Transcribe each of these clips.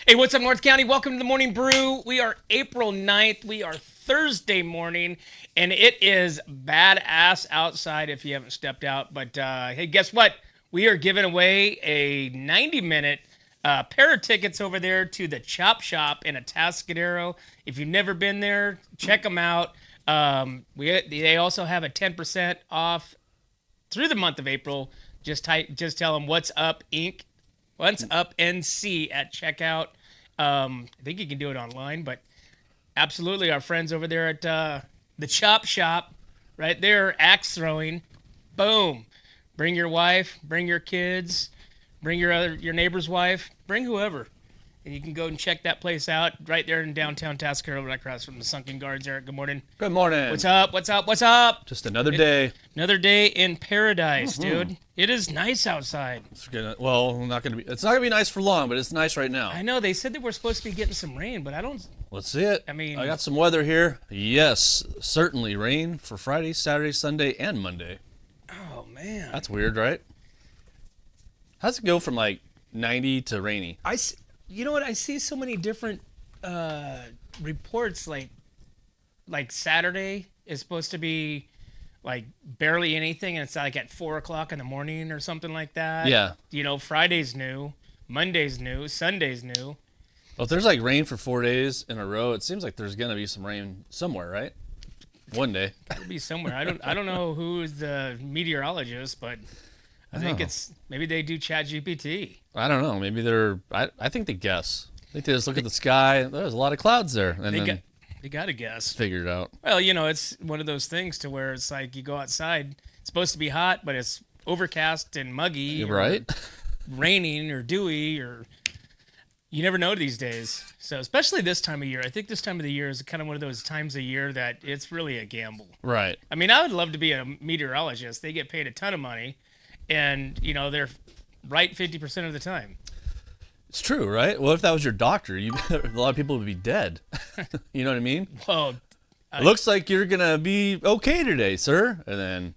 Hey, what's up, North County? Welcome to the Morning Brew. We are April 9th. We are Thursday morning, and it is badass outside if you haven't stepped out. But hey, guess what? We are giving away a 90-minute pair of tickets over there to the Chop Shop in Atascadero. If you've never been there, check them out. They also have a 10% off through the month of April. Just tell them what's up, Inc. What's up, NC at checkout. I think you can do it online, but absolutely, our friends over there at the Chop Shop, right there, axe throwing. Boom! Bring your wife, bring your kids, bring your neighbor's wife, bring whoever, and you can go and check that place out right there in downtown Atascadero, right across from the Sunken Gardens. Eric, good morning. Good morning. What's up? What's up? What's up? Just another day. Another day in paradise, dude. It is nice outside. It's not gonna be nice for long, but it's nice right now. I know they said that we're supposed to be getting some rain, but I don't. Let's see it. I mean, I got some weather here. Yes, certainly rain for Friday, Saturday, Sunday, and Monday. Oh man, That's weird, right? How's it go from like 90 to rainy? You know what? I see so many different reports. Like Saturday is supposed to be like barely anything, and it's like at 4:00 in the morning or something like that. Yeah. You know, Friday's new, Monday's new, Sunday's new. Well, if there's like rain for 4 days in a row, it seems like there's gonna be some rain somewhere, right? One day. It'll be somewhere. I don't know who's the meteorologist, but I think it's maybe they do Chat GPT. I don't know. Maybe I think they guess. I think they just look at the sky. There's a lot of clouds there, and They got to guess. figure it out. Well, you know, it's one of those things to where it's like you go outside, it's supposed to be hot, but it's overcast and muggy. You're or right. raining or dewy, or you never know these days. So especially this time of year. I think this time of the year is kind of one of those times of year that it's really a gamble. Right. I mean, I would love to be a meteorologist. They get paid a ton of money, and, you know, they're right 50% of the time. It's true, right? What if that was your doctor? A lot of people would be dead. You know what I mean? Well, Looks like you're gonna be okay today, sir. And then,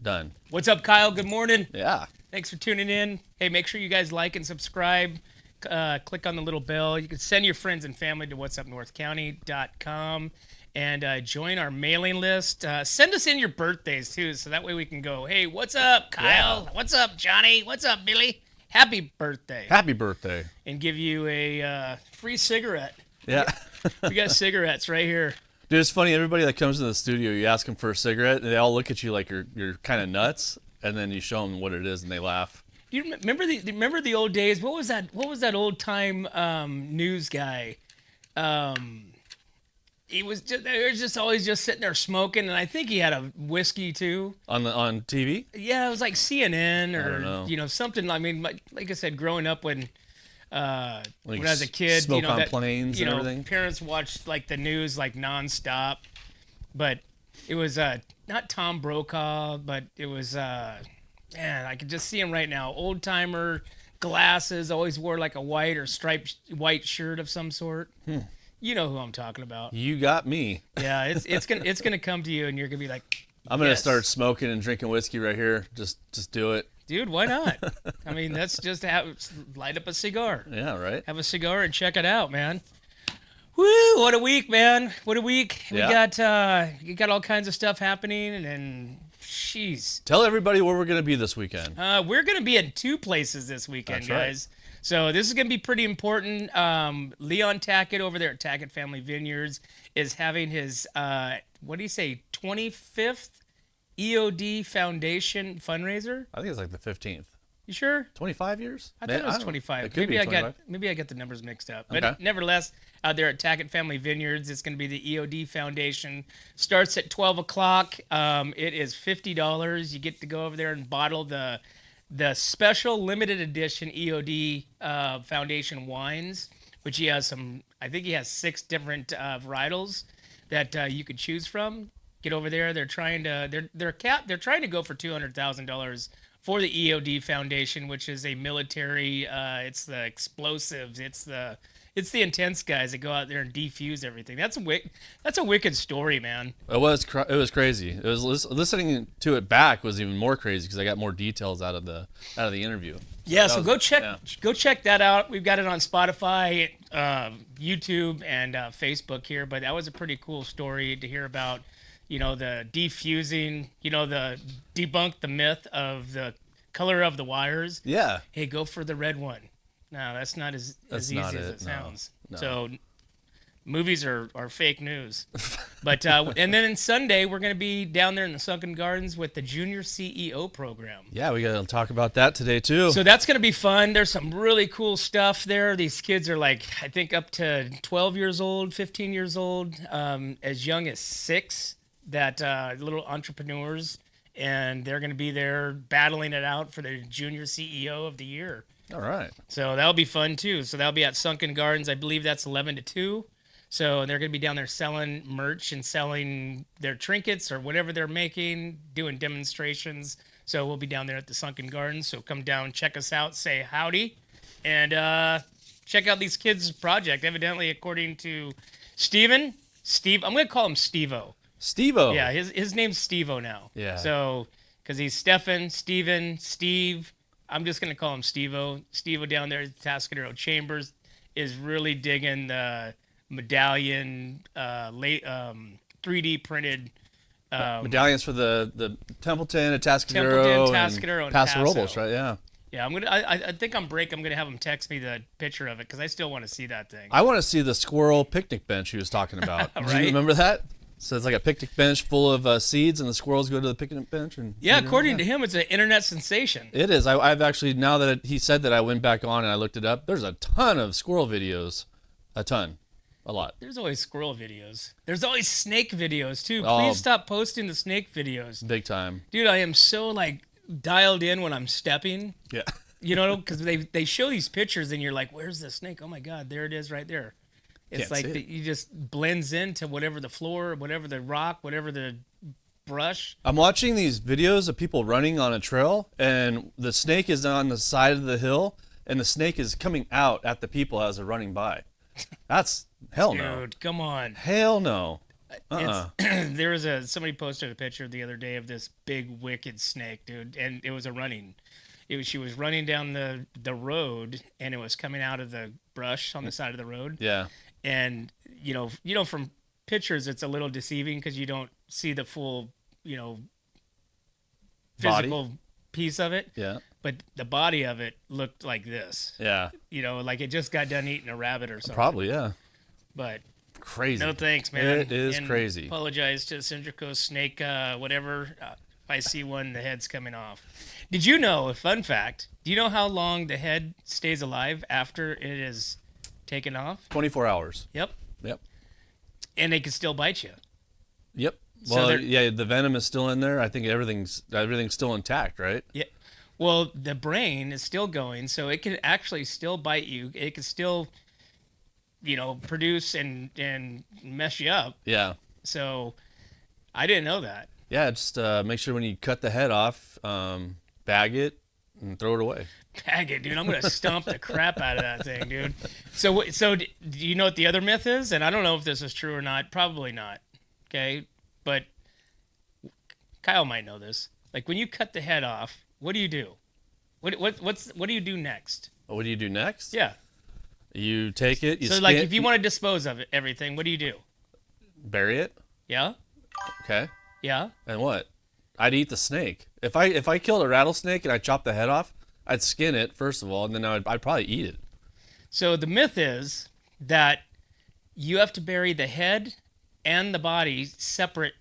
done. what's up, Kyle? Good morning. Yeah. Thanks for tuning in. Hey, make sure you guys like and subscribe. Click on the little bell. You can send your friends and family to whatsupnorthcounty.com and join our mailing list. Send us in your birthdays, too, so that way we can go, hey, what's up, Kyle? Yeah. What's up, Johnny? What's up, Billy? Happy birthday. Happy birthday. And give you a free cigarette. Yeah. We got cigarettes right here. Dude, it's funny. Everybody that comes to the studio, you ask them for a cigarette, and they all look at you like you're kind of nuts, and then you show them what it is, and they laugh. Do you remember the old days? What was that old time news guy? They were just always just sitting there smoking, and I think he had a whiskey too. On TV? Yeah, it was like CNN I don't know. or something. I mean, like I said, growing up when I was a kid, smoke on planes and everything. Parents watched like the news like nonstop, but it was not Tom Brokaw, but it was man, I could just see him right now. Old timer, glasses, always wore like a white or striped white shirt of some sort. You know who I'm talking about. You got me. Yeah, it's gonna come to you, and you're gonna be like, I'm gonna yes. start smoking and drinking whiskey right here. Just do it. Dude, why not? I mean, that's just light up a cigar. Yeah, right. Have a cigar and check it out, man. Woo! What a week, man. What a week. Yeah. We got all kinds of stuff happening, and jeez. Tell everybody where we're gonna be this weekend. We're gonna be in 2 places this weekend, That's right. guys. So this is going to be pretty important. Leon Tackett over there at Tackett Family Vineyards is having his, 25th EOD Foundation fundraiser. I think it's like the 15th. You sure? 25 years? I thought it was 25. It could be 25. Maybe I got the numbers mixed up. But Okay. nevertheless, out there at Tackett Family Vineyards, it's going to be the EOD Foundation. Starts at 12 o'clock. It is $50. You get to go over there and bottle the special limited edition EOD Foundation wines, which he has I think he has 6 different varietals that you could choose from. Get over there. They're trying to go for $200,000 for the EOD Foundation, which is a military. It's the explosives. It's the intense guys that go out there and defuse everything. That's a wicked story, man. It was crazy. It was listening to it back was even more crazy because I got more details out of the interview. Yeah, so go check that out. We've got it on Spotify. YouTube and Facebook here, but that was a pretty cool story to hear about. The defusing. The debunk the myth of the color of the wires. Yeah. Hey, go for the red one. No, that's not as easy as it sounds. No. So movies are fake news. But and then on Sunday we're going to be down there in the Sunken Gardens with the Junior CEO program. Yeah, we got to talk about that today too. So that's going to be fun. There's some really cool stuff there. These kids are like, I think up to 12 years old, 15 years old, as young as 6, that little entrepreneurs, and they're going to be there battling it out for the Junior CEO of the Year. All right. So that'll be fun too. So that'll be at Sunken Gardens. I believe that's 11 to 2. So they're going to be down there selling merch and selling their trinkets or whatever they're making, doing demonstrations. So we'll be down there at the Sunken Gardens. So come down, check us out, say howdy, and check out these kids' project. Evidently, according to Steve, I'm going to call him Steve-O. Steve-O. Yeah, his name's Steve-O now. Yeah. So, because he's Stefan, Steven, Steve, I'm just going to call him Steve-O. Steve-O down there at the Atascadero Chambers is really digging the medallion, 3D printed medallions for the Templeton, Atascadero, and Paso Robles, right? Yeah. Yeah, I think I'm gonna have him text me the picture of it because I still want to see that thing. I want to see the squirrel picnic bench he was talking about. Right? Do you remember that? So it's like a picnic bench full of seeds, and the squirrels go to the picnic bench. And according to him, it's an internet sensation. It is. I've actually, now that he said that, I went back on and I looked it up. There's a ton of squirrel videos, a lot. There's always squirrel videos. There's always snake videos too. Oh. Please stop posting the snake videos. Big time. Dude, I am so dialed in when I'm stepping. Yeah. Because they show these pictures and you're like, where's the snake? Oh my God, there it is right there. It's like you just blends into whatever the floor, whatever the rock, whatever the brush. I'm watching these videos of people running on a trail, and the snake is on the side of the hill, and the snake is coming out at the people as they're running by. That's hell no. Dude, come on. Hell no. There was somebody posted a picture the other day of this big wicked snake, dude, and it was she was running down the road, and it was coming out of the brush on the side of the road. Yeah. And from pictures it's a little deceiving because you don't see the full physical piece of it. Yeah. But the body of it looked like this. Yeah. Like it just got done eating a rabbit or something. Probably, yeah. But crazy. no thanks, man. It is crazy. Apologize to the Central Coast snake, whatever. If I see one, the head's coming off. Did you know, a fun fact, do you know how long the head stays alive after it is taken off? 24 hours. Yep. Yep. And they can still bite you. Yep. So Well, yeah, the venom is still in there. I think everything's still intact, right? Yeah. Well, the brain is still going, so it can actually still bite you. It can still, produce and mess you up. Yeah. So I didn't know that. Yeah, just make sure when you cut the head off, bag it and throw it away. Bag it, dude. I'm going to stomp the crap out of that thing, dude. So do you know what the other myth is? And I don't know if this is true or not. Probably not. Okay? But Kyle might know this. Like when you cut the head off, what do you do? What do you do next? What do you do next? Yeah. You take it. So like if you want to dispose of everything, what do you do? Bury it. Yeah. Okay. Yeah. And what? I'd eat the snake. If I killed a rattlesnake and I chopped the head off, I'd skin it first of all, and then I'd probably eat it. So the myth is that you have to bury the head and the body separate.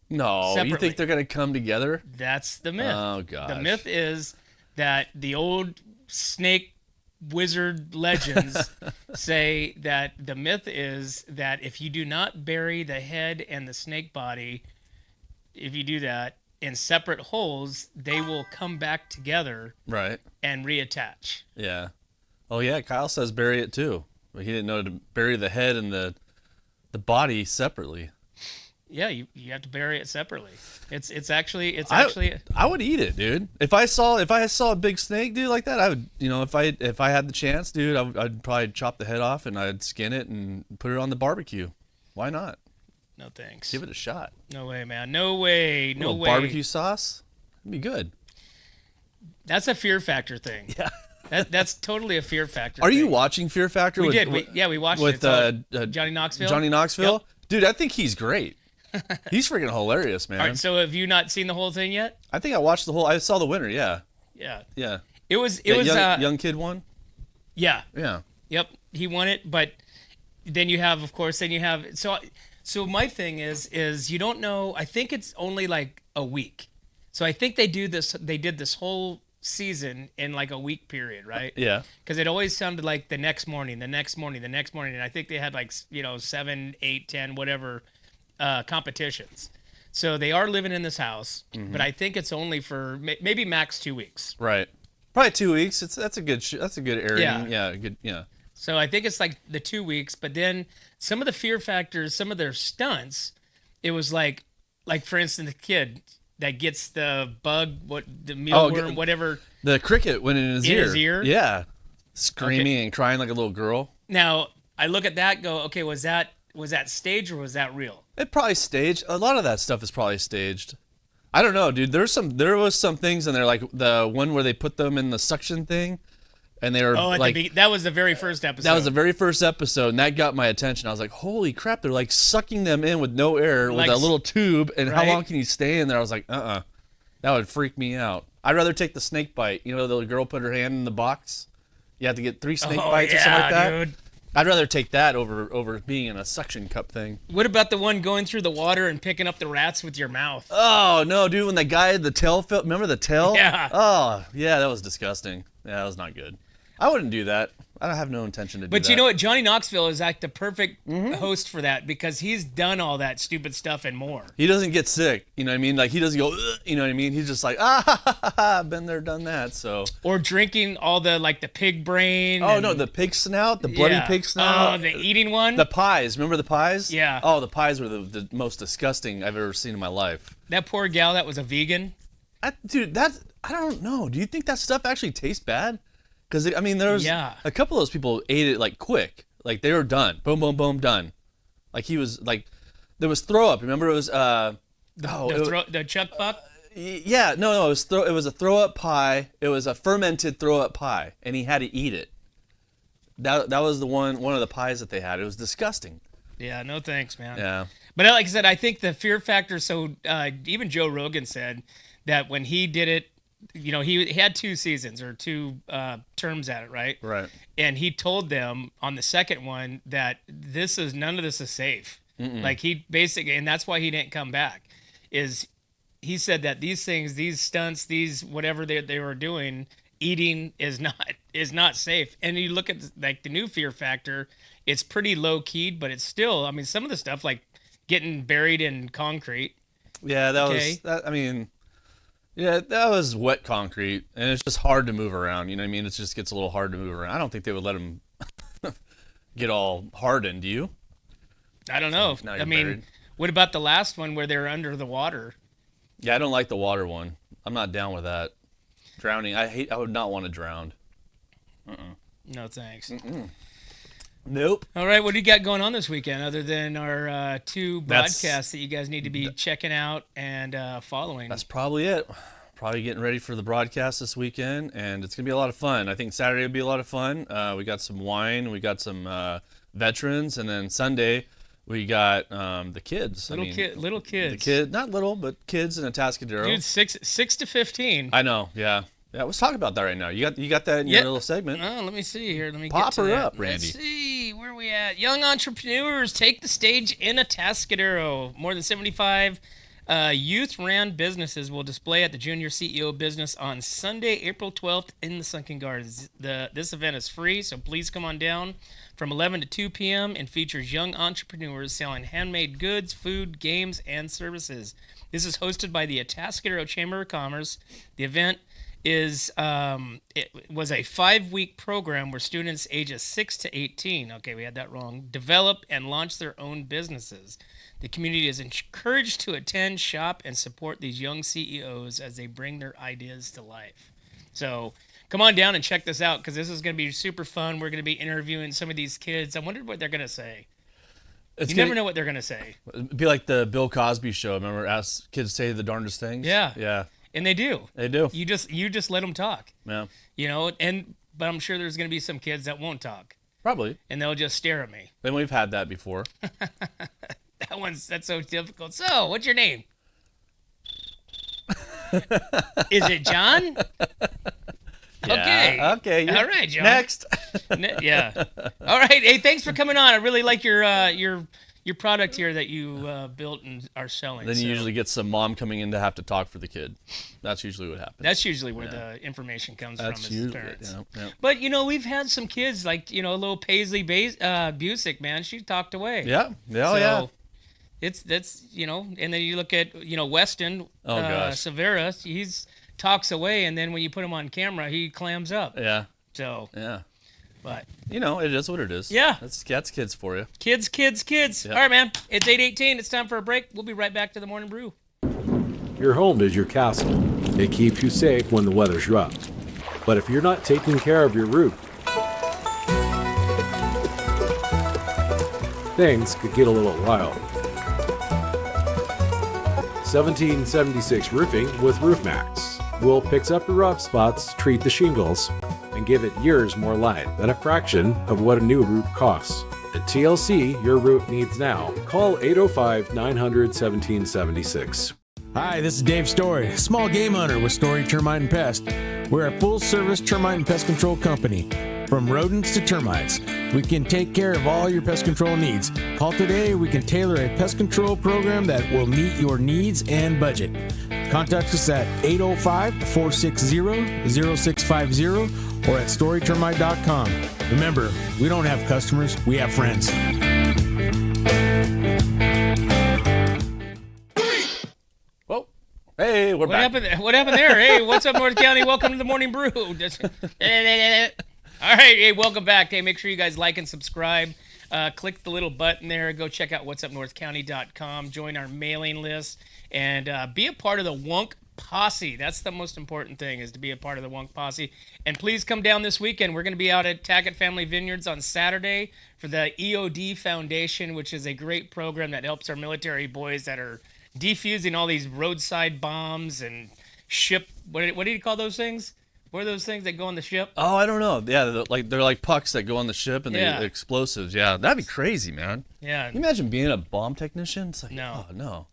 No, separately. You think they're gonna come together? That's the myth. Oh gosh. The myth is that the old snake wizard legends say that the myth is that if you do not bury the head and the snake body, if you do that in separate holes, they will come back together, right, and reattach. Yeah. Oh yeah, Kyle says bury it too, but he didn't know to bury the head and the body separately. Yeah, you have to bury it separately. It's actually I would eat it, dude. If I saw a big snake, dude, like that, I would, if I had the chance, dude, I'd probably chop the head off and I'd skin it and put it on the barbecue. Why not? No thanks. Give it a shot. No way, man. No way. Barbecue sauce? It'd be good. That's a fear factor thing. Yeah. That's totally a Fear Factor. Are thing. you watching Fear Factor? We with, did. with- We watched with it. Johnny Knoxville. Johnny Knoxville. Yep. Dude, I think he's great. He's freaking hilarious, man. All right. So have you not seen the whole thing yet? I think I watched the whole. I saw the winner. Yeah, Yeah. yeah. It was. young kid won. Yeah. Yeah. Yep. He won it, but then you have, of course, so my thing is you don't know. I think it's only like a week. So I think they did this whole season in like a week period, right? Yeah. Because it always sounded like the next morning, the next morning, the next morning, and I think they had like 7, 8, 10, whatever competitions. So they are living in this house, but I think it's only for maybe max 2 weeks. Right. Probably 2 weeks. That's a good. That's a good airing. Yeah. Yeah. Good. Yeah. So I think it's like the 2 weeks, but then some of the fear factors, some of their stunts, it was like for instance, the kid that gets the bug, the mealworm, whatever. The cricket went in his ear. His ear? Yeah. Screaming and crying like a little girl. Now I look at that, go, okay, was that staged or was that real? It probably staged. A lot of that stuff is probably staged. I don't know, dude. There was some things in there, like the one where they put them in the suction thing, and they were that was the very first episode. That was the very first episode, and that got my attention. I was like, holy crap, they're like sucking them in with no air with a little tube, and how long can you stay in there? I was like, that would freak me out. I'd rather take the snake bite. You know, the girl put her hand in the box. You have to get 3 snake bites or something like that. Dude. I'd rather take that over being in a suction cup thing. What about the one going through the water and picking up the rats with your mouth? Oh, no, dude, when that guy had the tail, remember the tail? Yeah. Oh, yeah, that was disgusting. Yeah, that was not good. I wouldn't do that. I don't have no intention to do that. But you know what? Johnny Knoxville is like the perfect host for that because he's done all that stupid stuff and more. He doesn't get sick. You know what I mean? Like, he doesn't go, ugh, you know what I mean? He's just like, been there, done that, so. Or drinking all the pig brain. Oh, no, the pig snout, the bloody pig snout. Oh, the eating one? The pies. Remember the pies? Yeah. Oh, the pies were the most disgusting I've ever seen in my life. That poor gal that was a vegan. I don't know. Do you think that stuff actually tastes bad? Because, I mean, there was a couple of those people ate it, like, quick. Like, they were done. Boom, boom, boom, done. Like, he was, like, there was throw up. Remember it was, the chuck buck? Yeah, no, it was a throw up pie. It was a fermented throw up pie, and he had to eat it. That was the one of the pies that they had. It was disgusting. Yeah, no thanks, man. Yeah. But like I said, I think the fear factor, so even Joe Rogan said that when he did it, you know, he had 2 seasons or 2 terms at it, right? Right. And he told them on the second one that none of this is safe. Mm-mm. Like he basically, and that's why he didn't come back, is he said that these things, these stunts, these whatever they were doing, eating is not safe. And you look at like the new Fear Factor, it's pretty low keyed, but it's still, I mean, some of the stuff like getting buried in concrete. Yeah, that was wet concrete, and it's just hard to move around. You know what I mean? It just gets a little hard to move around. I don't think they would let him get all hardened. Do you? I don't know. I mean, buried. What about the last one where they're under the water? Yeah, I don't like the water one. I'm not down with that. Drowning. I would not want to drown. No thanks. Nope. All right, what do you got going on this weekend other than our 2 broadcasts that you guys need to be checking out and following? That's probably it. Probably getting ready for the broadcast this weekend, and it's going to be a lot of fun. I think Saturday will be a lot of fun. We got some wine, we got some veterans, and then Sunday we got the kids. Little kids. The kid, not little, but kids in Atascadero. Dude, 6 to 15. I know, yeah. Yeah, let's talk about that right now. You got that in your little segment. Oh, let me see here. Let me pop get to her that. up, Randy. Let's see where we at. Young entrepreneurs take the stage in Atascadero. More than 75 youth-ran businesses will display at the Junior CEO Business on Sunday, April 12th in the Sunken Gardens. This event is free, so please come on down from 11 to 2 p.m. and features young entrepreneurs selling handmade goods, food, games, and services. This is hosted by the Atascadero Chamber of Commerce. The event it was a 5-week program where students ages 6 to 18, okay, we had that wrong, develop and launch their own businesses. The community is encouraged to attend, shop, and support these young CEOs as they bring their ideas to life. So come on down and check this out because this is going to be super fun. We're going to be interviewing some of these kids. I wonder what they're going to say. Never know what they're going to say. It'd be like the Bill Cosby show. Remember, ask kids say the darndest things? Yeah. Yeah. And they do. They do. You just let them talk. Yeah. You know, and but I'm sure there's going to be some kids that won't talk. Probably. And they'll just stare at me. Then we've had that before. That's so difficult. So, what's your name? Is it John? Yeah, okay. All right, John. Next. Yeah. All right. Hey, thanks for coming on. I really like your product here that you built and are selling. Then you usually get some mom coming in to have to talk for the kid. That's usually what happens. That's usually where the information comes from as parents. Yeah. But, we've had some kids like, little Paisley Busick, man. She talked away. Yeah. So, Yeah. That's and then you look at, Weston Severa, he's talks away, and then when you put him on camera, he clams up. Yeah. So. Yeah. But. It is what it is. Yeah. That's kids for you. Kids. Yep. All right, man. It's 8:18. It's time for a break. We'll be right back to the Morning Brew. Your home is your castle. It keeps you safe when the weather's rough. But if you're not taking care of your roof, things could get a little wild. 1776 Roofing with RoofMax will fix up the rough spots, treat the shingles, and give it years more life at a fraction of what a new roof costs. At TLC, your roof needs now. Call 805-900-1776. Hi, this is Dave Story, small game hunter with Story Termite and Pest. We're a full-service termite and pest control company. From rodents to termites, we can take care of all your pest control needs. Call today, we can tailor a pest control program that will meet your needs and budget. Contact us at 805-460-0650 or at storytermite.com. Remember, we don't have customers, we have friends. Whoa. Hey, we're back. What happened there? Hey, what's up, North County? Welcome to the Morning Brew. All right, hey, welcome back. Hey, make sure you guys like and subscribe. Click the little button there. Go check out whatsupnorthcounty.com. Join our mailing list and be a part of the Wunk Posse. That's the most important thing, is to be a part of the Wunk Posse. And please come down this weekend. We're going to be out at Tackett Family Vineyards on Saturday for the EOD Foundation, which is a great program that helps our military boys that are defusing all these roadside bombs and ship. What do you call those things? What are those things that go on the ship? Oh, I don't know. Yeah, they're like pucks that go on the ship and they're explosives. Yeah, that'd be crazy, man. Yeah. Can you imagine being a bomb technician? It's like, no. Oh, no.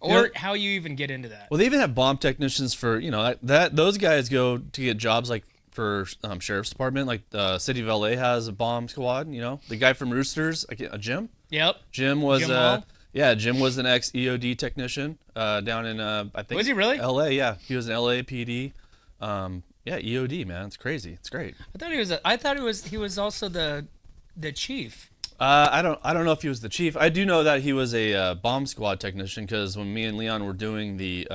Or how you even get into that. Well, they even have bomb technicians for, those guys go to get jobs like for sheriff's department. Like the city of LA has a bomb squad, the guy from Roosters, Jim? Yep. Jim was Jim was an ex-EOD technician down in, I think. Was he really? LA, yeah. He was an LAPD. Yeah, EOD, man. It's crazy. It's great. I thought he was also the chief. I don't know if he was the chief. I do know that he was a bomb squad technician, because when me and Leon were doing the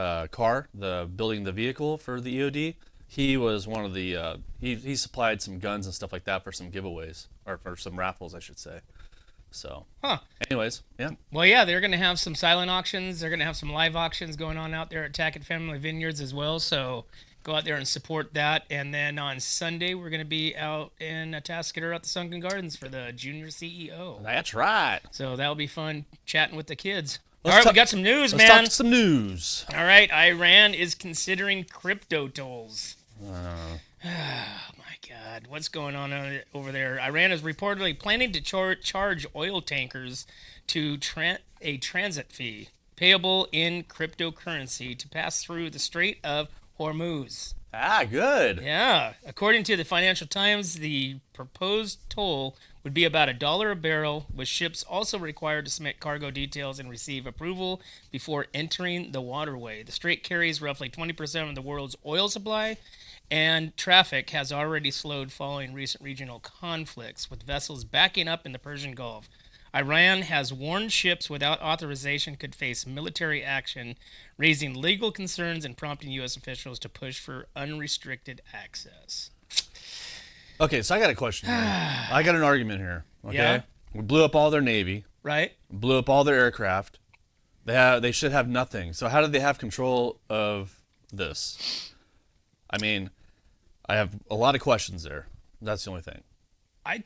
building the vehicle for the EOD, he was one of the he supplied some guns and stuff like that for some giveaways, or for some raffles, I should say. So. Anyways, yeah. Well, yeah, they're going to have some silent auctions. They're going to have some live auctions going on out there at Tackett Family Vineyards as well. So go out there and support that. And then on Sunday, we're going to be out in Atascadero at the Sunken Gardens for the Junior CEO. That's right. So that'll be fun chatting with the kids. All right, we got some news, man. Let's talk some news. All right, Iran is considering crypto tolls. Oh, my God. What's going on over there? Iran is reportedly planning to charge oil tankers to a transit fee payable in cryptocurrency to pass through the Strait of Hormuz. Good. Yeah. According to the Financial Times, the proposed toll would be about $1 a barrel, with ships also required to submit cargo details and receive approval before entering the waterway. The strait carries roughly 20% of the world's oil supply, and traffic has already slowed following recent regional conflicts, with vessels backing up in the Persian Gulf. Iran has warned ships without authorization could face military action, raising legal concerns and prompting U.S. officials to push for unrestricted access. Okay, so I got a question here. I got an argument here. Okay, Yeah? We blew up all their navy, Right? blew up all their aircraft. They should have nothing. So how did they have control of this? I mean, I have a lot of questions there. That's the only thing. I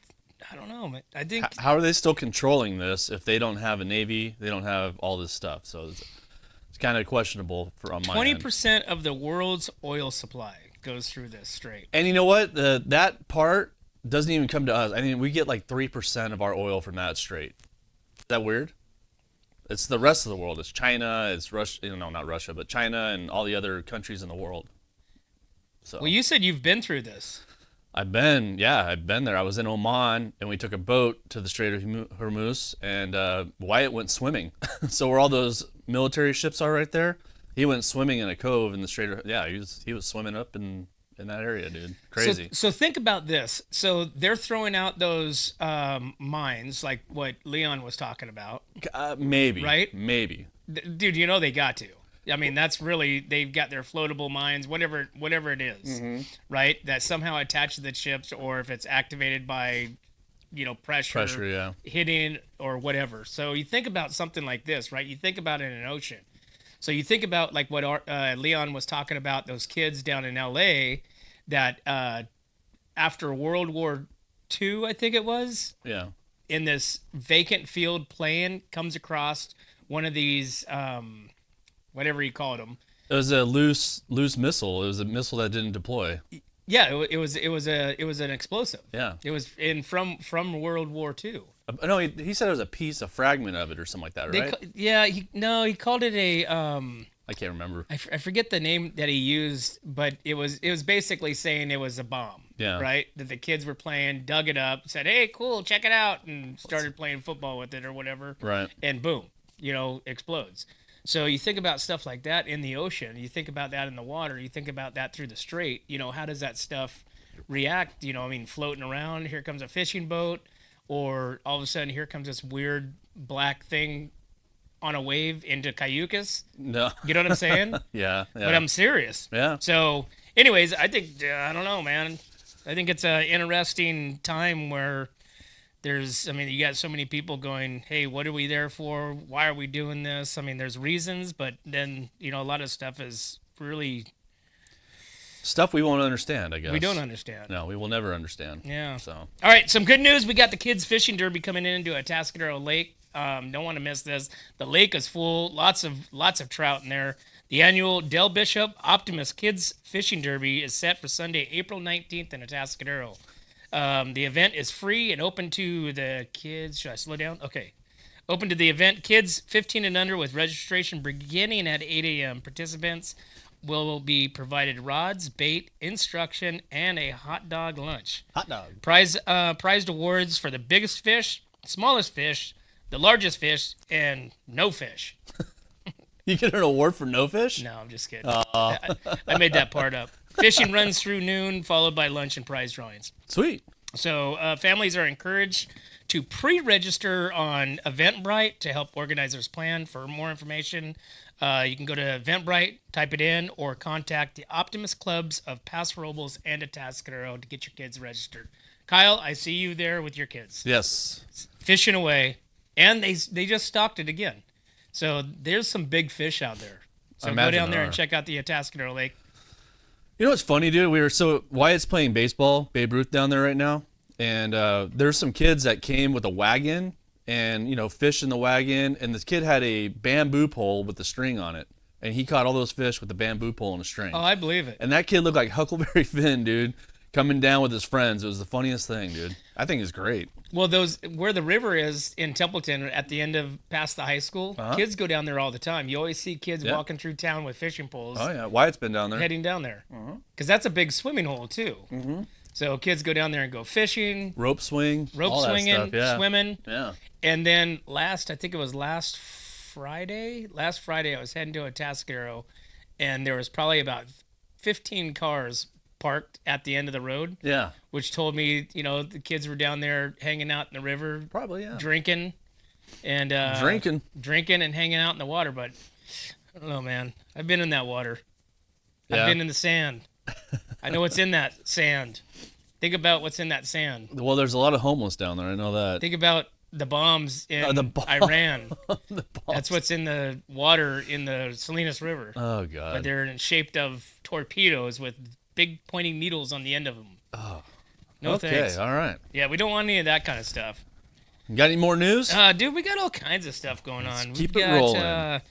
don't know, man. I think How are they still controlling this if they don't have a navy? They don't have all this stuff. So it's kind of questionable on my end. 20% of the world's oil supply goes through this strait. And you know what? That part doesn't even come to us. I mean, we get like 3% of our oil from that strait. Is that weird? It's the rest of the world. It's China, it's Russia, you know, not Russia, but China and all the other countries in the world. So Well, you said you've been through this. I've been there. I was in Oman, and we took a boat to the Strait of Hormuz, and Wyatt went swimming. So where all those military ships are right there, he went swimming in a cove in the Strait of, he was swimming up in that area, dude. Crazy. So think about this. So they're throwing out those mines, like what Leon was talking about. Maybe. Right? Maybe. Dude, you know they got to. I mean, that's really, they've got their floatable mines, whatever it is, right? That somehow attached to the ships, or if it's activated by, you know, pressure hitting or whatever. So you think about something like this, right? You think about it in an ocean. So you think about like what Leon was talking about, those kids down in L.A. that after World War II, I think it was, in this vacant field plane comes across one of these, whatever you called them. It was a loose missile. It was a missile that didn't deploy. Yeah, it was an explosive. Yeah. It was from World War II. No, he said it was a fragment of it or something like that, right? He called it a I can't remember. I forget the name that he used, but it was basically saying it was a bomb. Yeah. Right? That the kids were playing, dug it up, said, "Hey, cool, check it out," and started playing football with it or whatever. Right. And boom, explodes. So you think about stuff like that in the ocean. You think about that in the water. You think about that through the strait. How does that stuff react? Floating around. Here comes a fishing boat, or all of a sudden here comes this weird black thing on a wave into Cayucas. No. You know what I'm saying? Yeah. But I'm serious. Yeah. So, anyways, I think I don't know, man. I think it's an interesting time where you got so many people going, hey, what are we there for? Why are we doing this? There's reasons, but then, a lot of stuff is really... Stuff we won't understand, I guess. We don't understand. No, we will never understand. Yeah. So. All right, some good news. We got the kids fishing derby coming into Atascadero Lake. Don't want to miss this. The lake is full. Lots of trout in there. The annual Del Bishop Optimus Kids Fishing Derby is set for Sunday, April 19th in Atascadero. The event is free and open to the kids. Should I slow down? Okay. Open to the event. Kids 15 and under with registration beginning at 8 a.m. Participants will be provided rods, bait, instruction, and a hot dog lunch. Hot dog. Prized awards for the biggest fish, smallest fish, the largest fish, and no fish. You get an award for no fish? No, I'm just kidding. I made that part up. Fishing runs through noon, followed by lunch and prize drawings. Sweet. So families are encouraged to pre-register on Eventbrite to help organizers plan. For more information, you can go to Eventbrite, type it in, or contact the Optimus Clubs of Paso Robles and Atascadero to get your kids registered. Kyle, I see you there with your kids. Yes. Fishing away, and they just stocked it again. So there's some big fish out there. So go down there and check out the Atascadero Lake. You know what's funny, dude? Wyatt's playing baseball, Babe Ruth down there right now, and there's some kids that came with a wagon and, fish in the wagon, and this kid had a bamboo pole with a string on it, and he caught all those fish with the bamboo pole and a string. Oh, I believe it. And that kid looked like Huckleberry Finn, dude, coming down with his friends. It was the funniest thing, dude. I think it's great. Well, where the river is in Templeton at the end of past the high school, kids go down there all the time. You always see kids walking through town with fishing poles. Oh, yeah. Wyatt's been down there. Heading down there. Because that's a big swimming hole, too. Mm-hmm. So kids go down there and go fishing. Rope swinging, swimming. Yeah. And then last Friday I was heading to Atascadero, and there was probably about 15 cars parked at the end of the road. Yeah. Which told me, the kids were down there hanging out in the river. Probably, yeah. Drinking and hanging out in the water. But I don't know, man. I've been in that water. Yeah. I've been in the sand. I know what's in that sand. Think about what's in that sand. Well, there's a lot of homeless down there. I know that. Think about the bombs in Iran. The bombs. That's what's in the water in the Salinas River. Oh, God. But they're in shaped of torpedoes with big pointing needles on the end of them. Oh. No thanks. Okay, all right. Yeah, we don't want any of that kind of stuff. Got any more news? Dude, we got all kinds of stuff going on. Keep it rolling.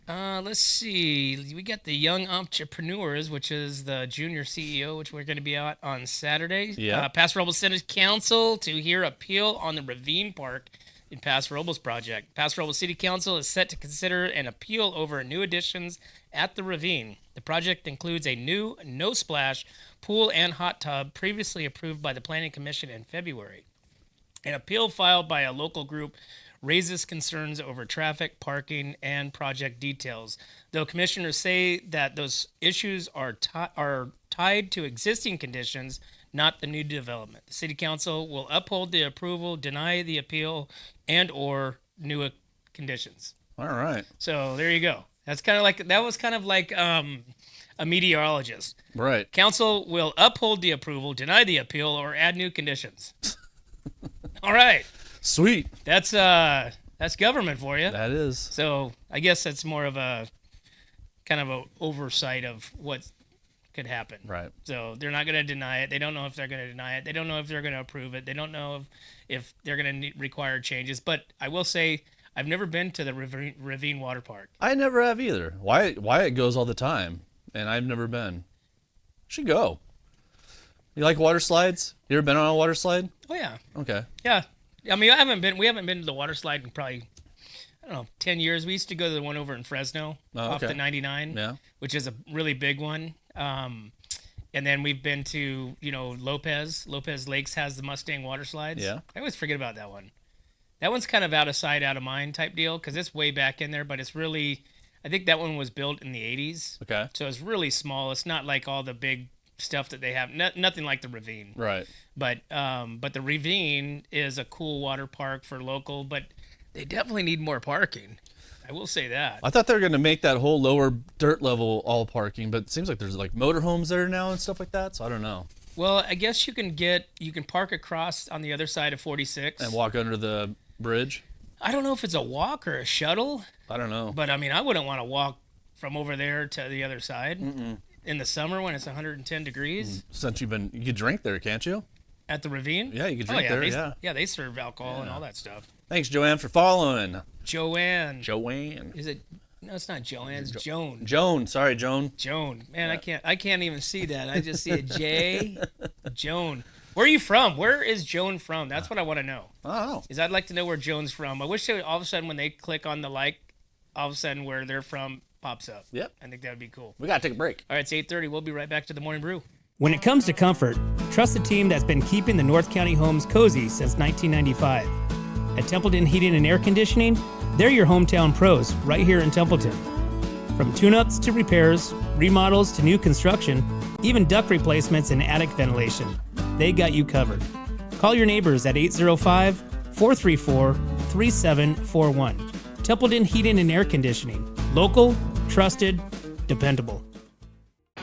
Let's see. We got the Young Entrepreneurs, which is the junior CEO, which we're going to be out on Saturday. Yeah. Paso Robles City Council to hear appeal on the Ravine Park in Paso Robles project. Paso Robles City Council is set to consider an appeal over new additions at the Ravine. The project includes a new no-splash pool and hot tub previously approved by the Planning Commission in February. An appeal filed by a local group raises concerns over traffic, parking, and project details. Though commissioners say that those issues are tied to existing conditions, not the new development. The city council will uphold the approval, deny the appeal, and/or new conditions. All right. So there you go. That was kind of like a meteorologist. Right. Council will uphold the approval, deny the appeal, or add new conditions. All right. Sweet. That's government for you. That is. So I guess that's more of a kind of a oversight of what could happen. Right. So they're not going to deny it. They don't know if they're going to deny it. They don't know if they're going to approve it. They don't know if they're going to require changes. But I will say I've never been to the Ravine Water Park. I never have either. Wyatt goes all the time, and I've never been. Should go. You like water slides? You ever been on a water slide? Oh yeah. Okay. Yeah. I mean, we haven't been to the water slide in probably, I don't know, 10 years. We used to go to the one over in Fresno off the 99, Yeah. which is a really big one. And then we've been to, Lopez. Lopez Lakes has the Mustang water slides. Yeah. I always forget about that one. That one's kind of out of sight, out of mind type deal because it's way back in there, but it's really, I think that one was built in the 80s. Okay. So it's really small. It's not like all the big stuff that they have. Nothing like the Ravine. Right. But the Ravine is a cool water park for local, but they definitely need more parking. I will say that. I thought they were going to make that whole lower dirt level all parking, but it seems like there's like motorhomes there now and stuff like that, so I don't know. Well, I guess you can park across on the other side of 46 And walk under the bridge? I don't know if it's a walk or a shuttle, I don't know. but I mean, I wouldn't want to walk from over there to the other side in the summer when it's 110 degrees. Since you could drink there, can't you? At the Ravine? Yeah, you could drink there, they, yeah. They serve alcohol and all that stuff. Thanks, Joanne, for following. Joanne. Joanne. Is it? No, it's not Joanne. It's Joan. Joan. Sorry, Joan. Joan. Man, I can't even see that. I just see a J. Joan. Where are you from? Where is Joan from? That's what I want to know. Oh. I'd like to know where Joan's from. I wish all of a sudden when they click on the all of a sudden where they're from pops up. Yep. I think that would be cool. We got to take a break. All right, it's 8:30. We'll be right back to the Morning Brew. When it comes to comfort, trust the team that's been keeping the North County homes cozy since 1995. At Templeton Heating and Air Conditioning, they're your hometown pros right here in Templeton. From tune-ups to repairs, remodels to new construction, even duct replacements and attic ventilation, they got you covered. Call your neighbors at 805-434-3741. Templeton Heating and Air Conditioning. Local, trusted, dependable.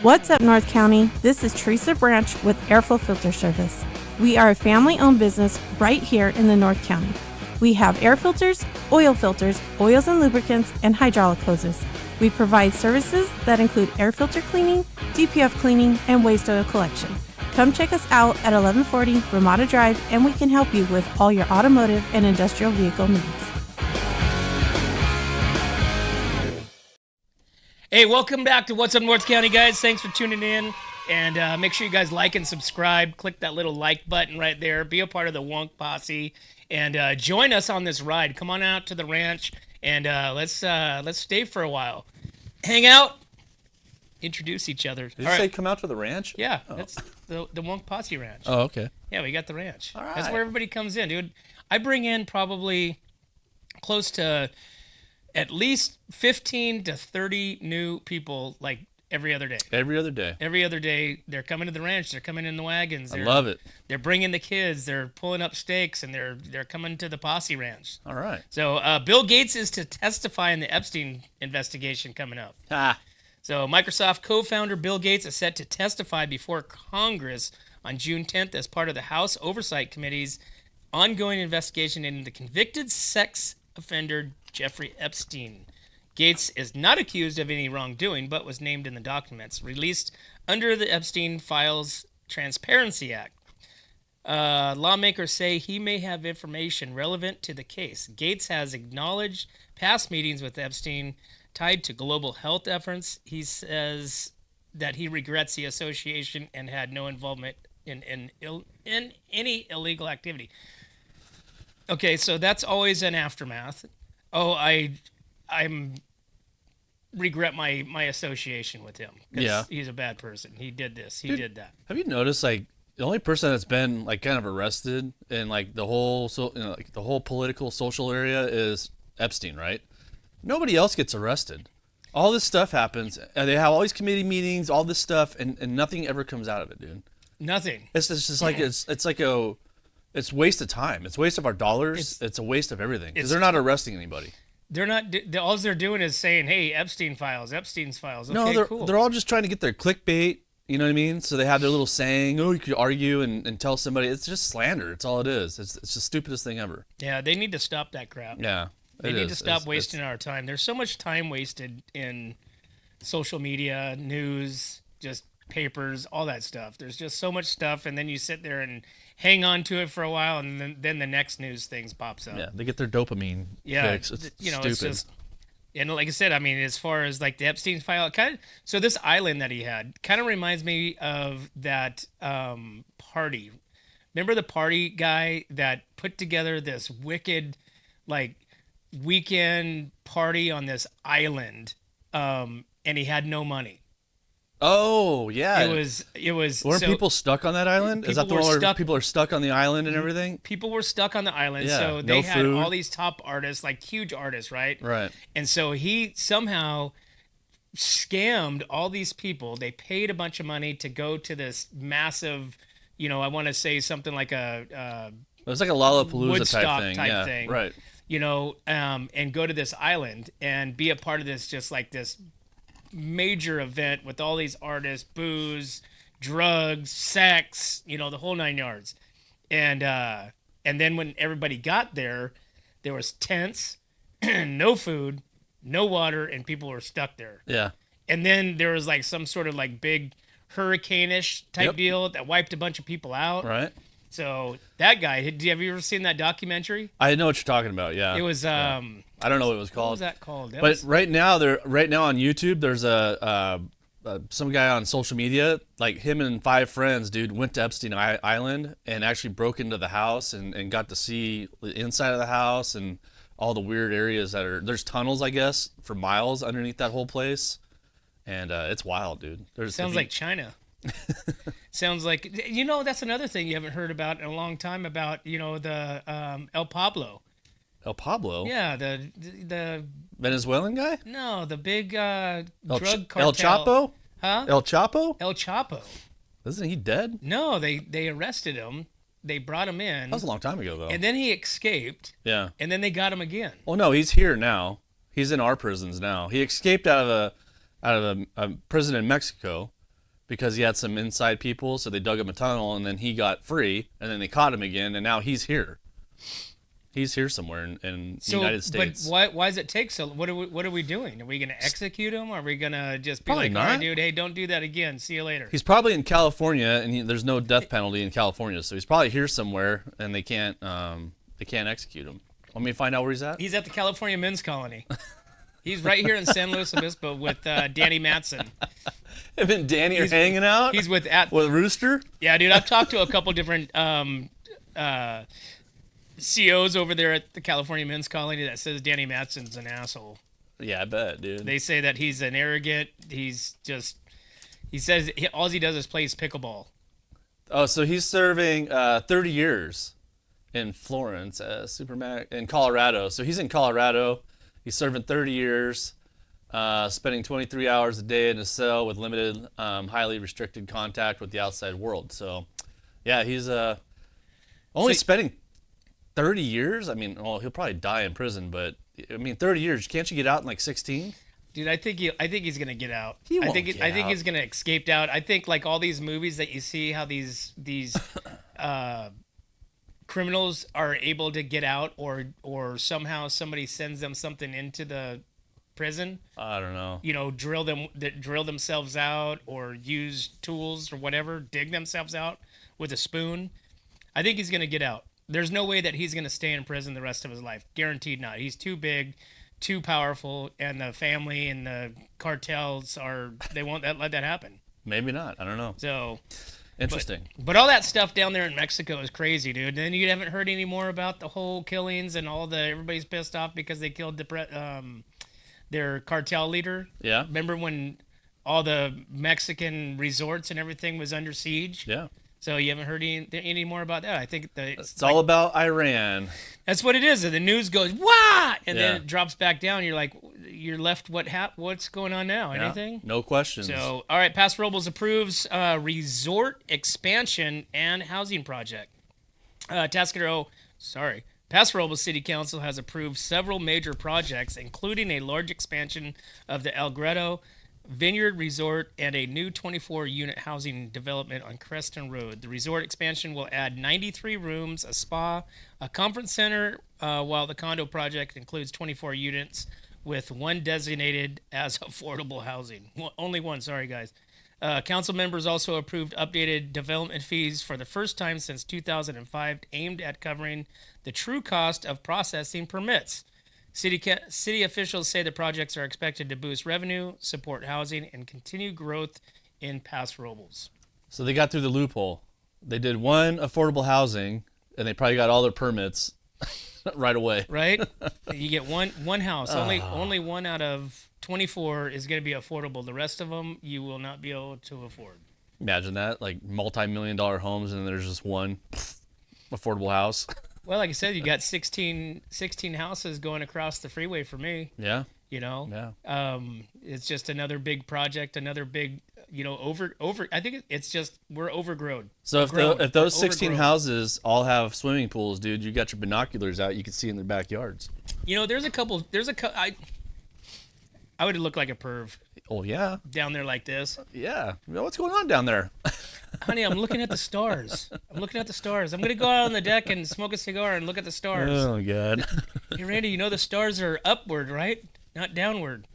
What's up, North County? This is Teresa Branch with Airflow Filter Service. We are a family-owned business right here in the North County. We have air filters, oils and lubricants, and hydraulic hoses. We provide services that include air filter cleaning, DPF cleaning, and waste oil collection. Come check us out at 1140 Ramada Drive, and we can help you with all your automotive and industrial vehicle needs. Hey, welcome back to What's Up North County, guys. Thanks for tuning in. And make sure you guys like and subscribe. Click that little like button right there. Be a part of the Wonk Posse. And join us on this ride. Come on out to the ranch. And let's stay for a while. Hang out. Introduce each other. Did you say come out to the ranch? Yeah, that's the Wonk Posse Ranch. Oh, okay. Yeah, we got the ranch. All right. That's where everybody comes in, dude. I bring in probably close to at least 15 to 30 new people like every other day. Every other day. Every other day, they're coming to the ranch. They're coming in the wagons. I love it. They're bringing the kids. They're pulling up stakes, and they're coming to the Posse Ranch. All right. So Bill Gates is to testify in the Epstein investigation coming up. So Microsoft co-founder Bill Gates is set to testify before Congress on June 10th as part of the House Oversight Committee's ongoing investigation into the convicted sex offender Jeffrey Epstein. Gates is not accused of any wrongdoing, but was named in the documents released under the Epstein Files Transparency Act. Lawmakers say he may have information relevant to the case. Gates has acknowledged past meetings with Epstein tied to global health efforts. He says that he regrets the association and had no involvement in any illegal activity. Okay, so that's always an aftermath. Oh, I'm regret my association with him. 'Cause Yeah. he's a bad person. He did this. He did that. Have you noticed like the only person that's been like kind of arrested in like the whole like the whole political social area is Epstein, right? Nobody else gets arrested. All this stuff happens, and they have all these committee meetings, all this stuff, and nothing ever comes out of it, dude. Nothing. It's just like it's waste of time. It's waste of our dollars. It's a waste of everything because they're not arresting anybody. They're not. All they're doing is saying, "Hey, Epstein's files. Okay, No, cool." they're all just trying to get their clickbait. You know what I mean? So they have their little saying, "Oh, you could argue and tell somebody." It's just slander. It's all it is. It's the stupidest thing ever. Yeah, they need to stop that crap. Yeah, They need to stop wasting our time. There's so much time wasted in social media, news, just papers, all that stuff. There's just so much stuff, and then you sit there and hang on to it for a while, and then the next news things pops up. Yeah, they get their dopamine fix. It's stupid. It's just, and like I said, I mean, as far as like the Epstein file, so this island that he had kind of reminds me of that party. Remember the party guy that put together this wicked, like, weekend party on this island, and he had no money. Oh yeah, It was. Weren't people stuck on that island? Is that the one where people are stuck on the island and everything? People were stuck on the island, Yeah, so they no had food. all these top artists, like huge artists, right? Right. And so he somehow scammed all these people. They paid a bunch of money to go to this massive, I want to say something like a It was like a Lollapalooza Woodstock type thing. type Yeah, thing. right. And go to this island and be a part of this, just like this major event with all these artists, booze, drugs, sex, the whole 9 yards. And then when everybody got there was tents, no food, no water, and people were stuck there. Yeah. And then there was like some sort of like big hurricane-ish type deal that wiped a bunch of people out. Right. So that guy, have you ever seen that documentary? I know what you're talking about. Yeah. It was I don't know what it was called. what was that called? But right now on YouTube, there's some guy on social media, like him and 5 friends, dude, went to Epstein Island and actually broke into the house and got to see the inside of the house and all the weird areas there's tunnels, I guess, for miles underneath that whole place. And it's wild, dude. Sounds like China. Sounds like, that's another thing you haven't heard about in a long time about, the El Pablo. El Pablo? Yeah, the Venezuelan guy? no, the big drug El cartel. Chapo? Huh? El Chapo? El Chapo. Isn't he dead? No, they arrested him. They brought him in. That was a long time ago, though. And then he escaped. Yeah. And then they got him again. Well, no, he's here now. He's in our prisons now. He escaped out of a prison in Mexico because he had some inside people, so they dug him a tunnel, and then he got free, and then they caught him again, and now he's here. He's here somewhere in the United States. But why does it take so? What are we doing? Are we going to execute him? Are we going to just be Probably like, all right, not. dude, hey, don't do that again. See you later. He's probably in California, and there's no death penalty in California, so he's probably here somewhere, and they can't execute him. Want me to find out where he's at? He's at the California Men's Colony. He's right here in San Luis Obispo with Danny Matson. Him and Danny are hanging out. He's with Rooster. Yeah, dude. I've talked to a couple different COs over there at the California Men's Colony that says Danny Matson's an asshole. Yeah, I bet, dude. They say that he's an arrogant. He says all he does is plays pickleball. Oh, so he's serving 30 years in Florence, in Colorado. So he's in Colorado. He's serving 30 years, spending 23 hours a day in a cell with limited, highly restricted contact with the outside world. So, yeah, he's only spending 30 years. I mean, well, he'll probably die in prison, but I mean, 30 years. Can't you get out in like 16? Dude, I think he's gonna get out. He won't I think get he's gonna escape out. I think like all these movies that you see, how these criminals are able to get out, or somehow somebody sends them something into the prison. I don't know. Drill themselves out, or use tools or whatever, dig themselves out with a spoon. I think he's gonna get out. There's no way that he's gonna stay in prison the rest of his life. Guaranteed not. He's too big, too powerful, and the family and the cartels they won't let that happen. Maybe not. I don't know. So Interesting. But all that stuff down there in Mexico is crazy, dude. And then you haven't heard any more about the whole killings and everybody's pissed off because they killed their cartel leader. Yeah. Remember when all the Mexican resorts and everything was under siege? Yeah. So you haven't heard any more about that? I think it's all about Iran. That's what it is. The news goes, "Wah!" and then it drops back down. You're like, you're left. What's going on now? Anything? No questions. So, all right. Paso Robles approves resort expansion and housing project. Paso Robles City Council has approved several major projects, including a large expansion of the El Grotto Vineyard Resort and a new 24-unit housing development on Creston Road. The resort expansion will add 93 rooms, a spa, a conference center, while the condo project includes 24 units with one designated as affordable housing. Only one, sorry guys. Council members also approved updated development fees for the first time since 2005, aimed at covering the true cost of processing permits. City officials say the projects are expected to boost revenue, support housing, and continue growth in Paso Robles. So they got through the loophole. They did one affordable housing, and they probably got all their permits right away. Right? You get one house. Only one out of 24 is going to be affordable. The rest of them you will not be able to afford. Imagine that, like multi-million-dollar homes, and there's just one affordable house. Well, like I said, you got 16 houses going across the freeway for me. Yeah. Yeah. It's just another big project, another big, over. I think it's just we're overgrown. So if those 16 houses all have swimming pools, dude, you got your binoculars out, you can see in their backyards. There's a couple. I would look like a perv. Oh yeah. Down there like this. Yeah. What's going on down there? Honey, I'm looking at the stars. I'm going to go out on the deck and smoke a cigar and look at the stars. Oh, God. Hey, Randy, the stars are upward, right? Not downward.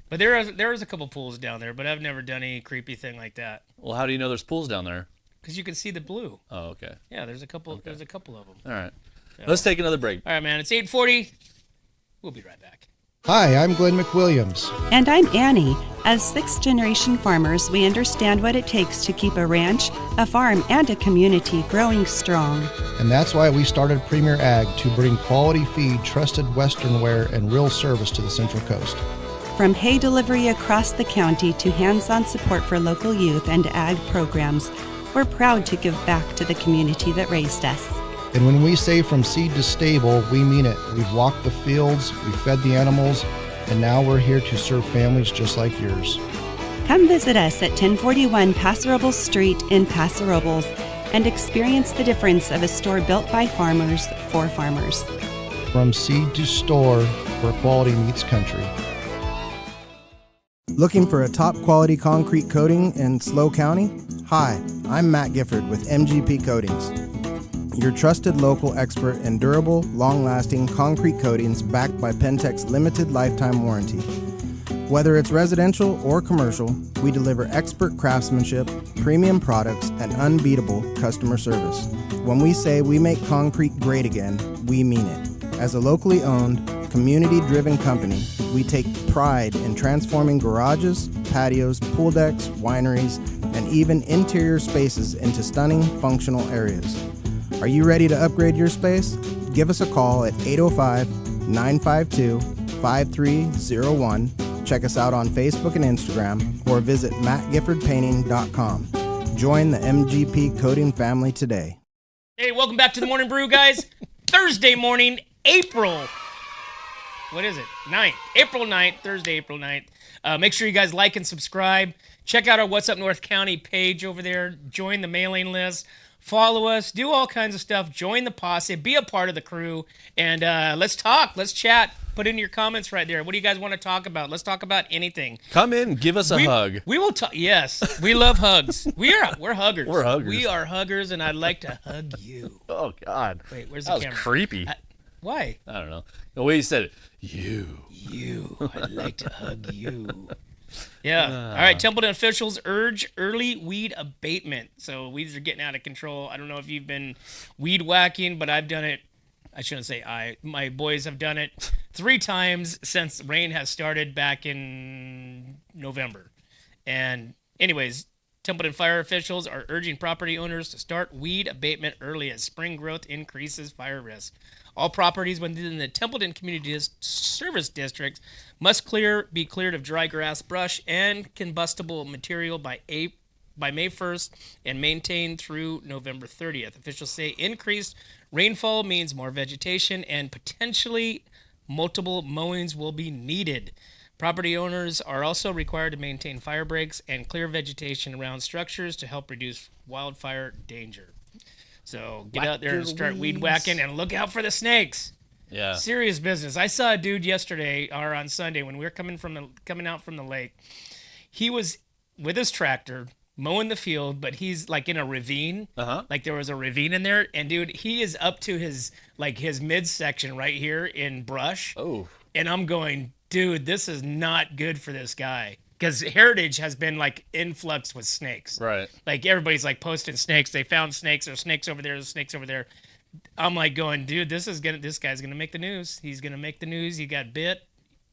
But there is a couple pools down there, but I've never done any creepy thing like that. Well, how do you know there's pools down there? Because you can see the blue. Oh, okay. Yeah, there's a couple of them. All right. So. Let's take another break. All right, man. It's 8:40. We'll be right back. Hi, I'm Glenn McWilliams. And I'm Annie. As sixth-generation farmers, we understand what it takes to keep a ranch, a farm, and a community growing strong. And that's why we started Premier Ag to bring quality feed, trusted Western wear, and real service to the Central Coast. From hay delivery across the county to hands-on support for local youth and ag programs, we're proud to give back to the community that raised us. And when we say from seed to stable, we mean it. We've walked the fields, we've fed the animals, and now we're here to serve families just like yours. Come visit us at 1041 Paso Robles Street in Paso Robles and experience the difference of a store built by farmers for farmers. From seed to store, where quality meets country. Looking for a top quality concrete coating in SLO County? Hi, I'm Matt Gifford with MGP Coatings, your trusted local expert in durable, long-lasting concrete coatings backed by Pentec's limited lifetime warranty. Whether it's residential or commercial, we deliver expert craftsmanship, premium products, and unbeatable customer service. When we say we make concrete great again, we mean it. As a locally owned, community-driven company, we take pride in transforming garages, patios, pool decks, wineries, and even interior spaces into stunning, functional areas. Are you ready to upgrade your space? Give us a call at 805-952-5301. Check us out on Facebook and Instagram, or visit mattgiffordpainting.com. Join the MGP Coating family today. Hey, welcome back to the Morning Brew, guys. Thursday morning, April 9th. April 9th, Thursday, April 9th. Make sure you guys like and subscribe. Check out our What's Up North County page over there. Join the mailing list. Follow us, do all kinds of stuff, join the posse, be a part of the crew, and let's talk, let's chat. Put in your comments right there. What do you guys want to talk about? Let's talk about anything. Come in, give us a hug. We will talk. Yes, we love hugs. We're huggers. We're huggers. We are huggers, and I'd like to hug you. Oh, God. Wait, where's the camera? camera? That was creepy. Why? I don't know. The way you said it. You. I'd like to hug you. Yeah. All right. Templeton officials urge early weed abatement. So weeds are getting out of control. I don't know if you've been weed whacking, but I've done it I shouldn't say my boys have done it 3 times since rain has started back in November. And anyways, Templeton fire officials are urging property owners to start weed abatement early as spring growth increases fire risk. All properties within the Templeton Community Service District must be cleared of dry grass, brush, and combustible material by May 1st and maintained through November 30th. Officials say increased rainfall means more vegetation and potentially multiple mowings will be needed. Property owners are also required to maintain fire breaks and clear vegetation around structures to help reduce wildfire danger. So get out there and start weed whacking and look out for the snakes. Yeah. Serious business. I saw a dude yesterday or on Sunday when we were coming out from the lake. He was with his tractor mowing the field, but he's like in a ravine. Like there was a ravine in there, and dude, he is up to his midsection right here in brush. Oh. And I'm going, dude, this is not good for this guy. Because Heritage has been like influx with snakes. Right. Like everybody's like posting snakes. They found snakes. There's snakes over there. There's snakes over there. I'm like going, dude, this guy's gonna make the news. He's gonna make the news. He got bit.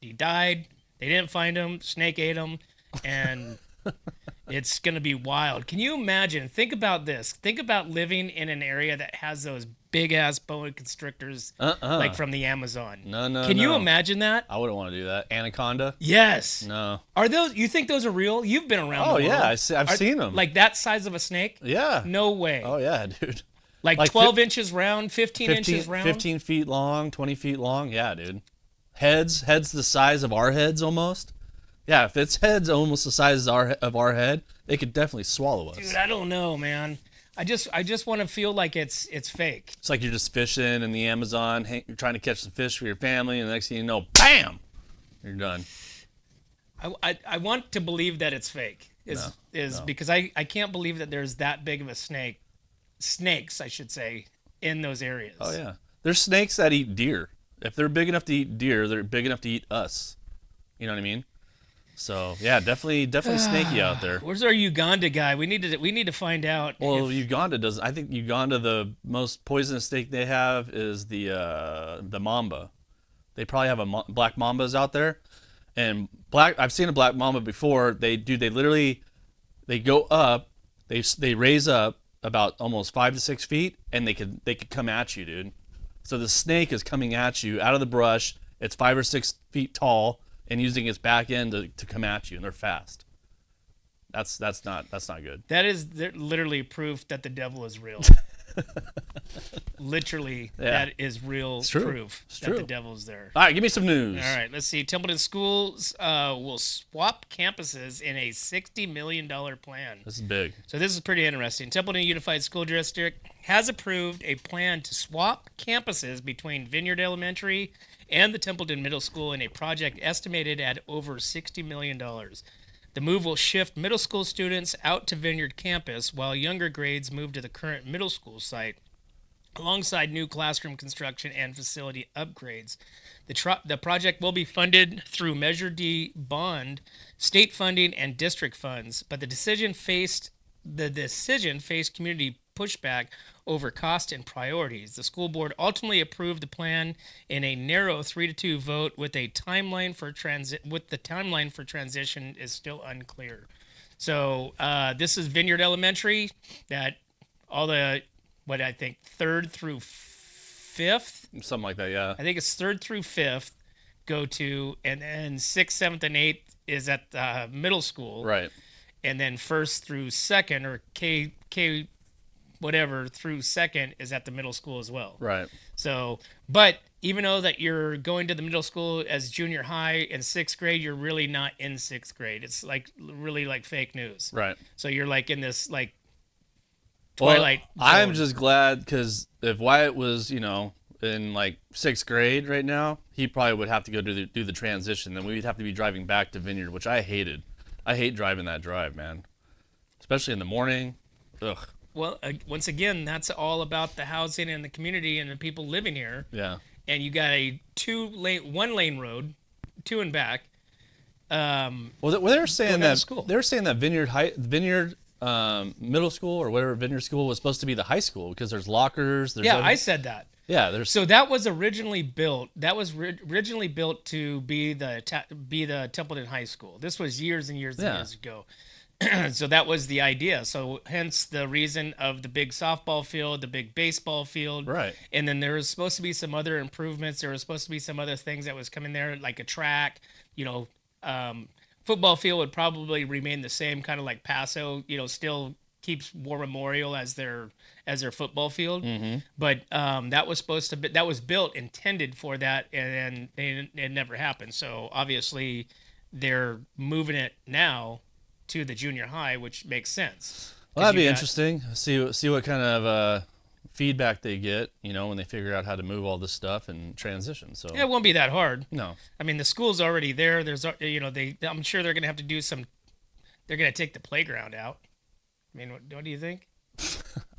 He died. They didn't find him. Snake ate him. And it's gonna be wild. Can you imagine? Think about this. Think about living in an area that has those big ass boa constrictors, like from the Amazon. No. Can you imagine that? I wouldn't want to do that. Anaconda? Yes. No. Are those? You think those are real? You've been around. Oh the yeah, world. I've seen them. Like that size of a snake? Yeah. No way. Oh yeah, dude. Like 12 inches round, 15 inches round? 15 feet long, 20 feet long. Yeah, dude. Heads the size of our heads almost. Yeah, if its head's almost the size of our head, they could definitely swallow us. Dude, I don't know, man. I just want to feel like it's fake. It's like you're just fishing in the Amazon, you're trying to catch some fish for your family, and the next thing you know, bam, you're done. I want to believe that it's fake. Because I can't believe that there's that big of a snakes, I should say, in those areas. Oh yeah, there's snakes that eat deer. If they're big enough to eat deer, they're big enough to eat us. You know what I mean? So yeah, definitely snaky out there. Where's our Uganda guy? We need to find out. Well, Uganda doesn't. I think Uganda, the most poisonous snake they have is the mamba. They probably have black mambas out there, and I've seen a black mamba before. They literally go up, they raise up about almost 5 to 6 feet, and they could come at you, dude. So the snake is coming at you out of the brush. It's 5 or 6 feet tall and using its back end to come at you, and they're fast. That's not good. That is literally proof that the devil is real. Literally, yeah. That is real proof that the devil's there. All right, give me some news. All right, let's see. Templeton schools will swap campuses in a $60 million plan. This is big. So this is pretty interesting. Templeton Unified School District has approved a plan to swap campuses between Vineyard Elementary and the Templeton Middle School in a project estimated at over $60 million. The move will shift middle school students out to Vineyard campus while younger grades move to the current middle school site, alongside new classroom construction and facility upgrades. The project will be funded through Measure D bond, state funding, and district funds, but the decision faced community pushback over cost and priorities. The school board ultimately approved the plan in a narrow 3-2 vote, with the timeline for transition is still unclear. So this is Vineyard Elementary, that all the I think 3rd through 5th, something like that. Yeah, I think it's 3rd through 5th go to, and then 6th, 7th, and 8th is at the middle school, right? And then 1st through 2nd, or K whatever through 2nd, is at the middle school as well. Right. So, but even though that you're going to the middle school as junior high in 6th grade, you're really not in 6th grade. It's like really like fake news. Right. So you're like in this like twilight zone. I'm just glad, because if Wyatt was, in like 6th grade right now, he probably would have to go do the transition. Then we'd have to be driving back to Vineyard, which I hated. I hate driving that drive, man. Especially in the morning. Ugh. Well, once again, that's all about the housing and the community and the people living here. Yeah. And you got a 1-lane road, 2 and back. Well, they were saying that Vineyard middle school or whatever Vineyard School was supposed to be the high school because there's lockers. There's Yeah, I said that. Yeah, there's. So that was originally built. That was originally built to be the Templeton High School. This was years and years and years ago. So that was the idea. So hence the reason of the big softball field, the big baseball field. Right. And then there was supposed to be some other improvements. There was supposed to be some other things that was coming there, like a track. Football field would probably remain the same, kind of like Paso. Still keeps War Memorial as their football field. Mm-hmm. But that was supposed to be, that was built intended for that, and it never happened. So obviously they're moving it now to the junior high, which makes sense. Well, that'd be interesting. See what kind of feedback they get, when they figure out how to move all this stuff and transition. So it won't be that hard. No. I mean, the school's already there. There's, I'm sure they're going to have to do they're going to take the playground out. I mean, what do you think?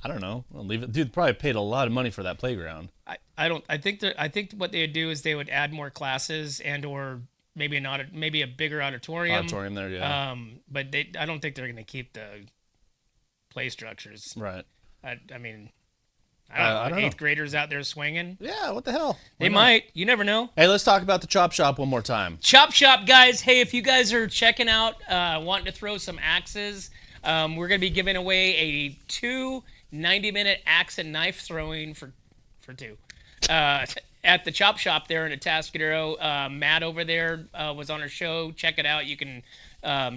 I don't know. I'll leave it. Dude probably paid a lot of money for that playground. I think what they would do is they would add more classes or maybe a bigger auditorium. Auditorium there, yeah. But I don't think they're going to keep the play structures. Right. I mean, I don't know. 8th graders out there swinging. Yeah, what the hell? They might. You never know. Hey, let's talk about the Chop Shop one more time. Chop Shop, guys. Hey, if you guys are checking out, wanting to throw some axes, we're going to be giving away two 90-minute axe and knife throwing for two. At the Chop Shop there in Atascadero. Matt over there was on our show. Check it out. You can